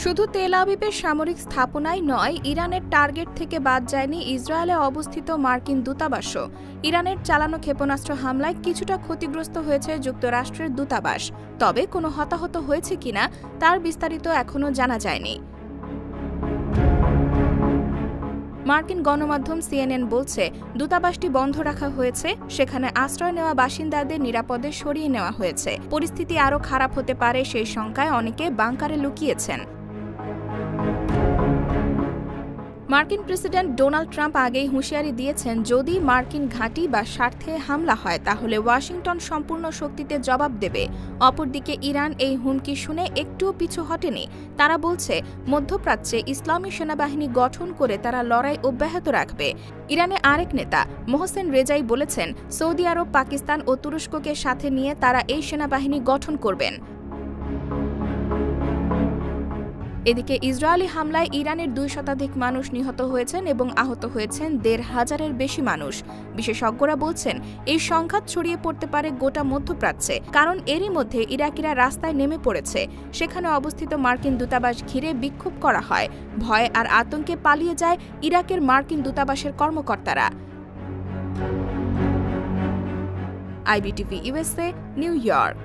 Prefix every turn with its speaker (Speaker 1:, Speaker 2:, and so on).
Speaker 1: শুধু তেল আবিবের সামরিক স্থাপনাই নয়, ইরানের টার্গেট থেকে বাদ যায়নি ইসরায়েলে অবস্থিত মার্কিন দূতাবাসও। ইরানের চালানো ক্ষেপণাস্ত্র হামলায় কিছুটা ক্ষতিগ্রস্ত হয়েছে যুক্তরাষ্ট্রের দূতাবাস, তবে কোনো হতাহত হয়েছে কিনা তার বিস্তারিত এখনও জানা যায়নি। মার্কিন গণমাধ্যম সিএনএন বলছে, দূতাবাসটি বন্ধ রাখা হয়েছে, সেখানে আশ্রয় নেওয়া বাসিন্দাদের নিরাপদে সরিয়ে নেওয়া হয়েছে। পরিস্থিতি আরও খারাপ হতে পারে সেই শঙ্কায় অনেকে বাংকারে লুকিয়েছেন। মার্কিন প্রেসিডেন্ট ডোনাল্ড ট্রাম্প আগেই হুঁশিয়ারি দিয়েছেন, যদি মার্কিন ঘাঁটি বা স্বার্থে হামলা হয় তাহলে ওয়াশিংটন সম্পূর্ণ শক্তিতে জবাব দেবে। অপরদিকে ইরান এই হুমকি শুনে একটুও পিছু হটেনি। তারা বলছে, মধ্যপ্রাচ্যে ইসলামী সেনাবাহিনী গঠন করে তারা লড়াই অব্যাহত রাখবে। ইরানে আরেক নেতা মোহসেন রেজাই বলেছেন, সৌদি আরব, পাকিস্তান ও তুরস্ককে সাথে নিয়ে তারা এই সেনাবাহিনী গঠন করবেন। এদিকে ইসরায়েলি হামলায় ইরানের 2 শতাধিক মানুষ নিহত হয়েছেন এবং আহত হয়েছেন 1,500-এর বেশি মানুষ। বিশেষজ্ঞরা বলছেন, এই সংঘাত ছড়িয়ে পড়তে পারে গোটা মধ্যপ্রাচ্যে, কারণ এরই মধ্যে ইরাকিরা রাস্তায় নেমে পড়েছে। সেখানে অবস্থিত মার্কিন দূতাবাস ঘিরে বিক্ষোভ করা হয়। ভয় আর আতঙ্কে পালিয়ে যায় ইরাকের মার্কিন দূতাবাসের কর্মকর্তারা। IBTV USA, new York.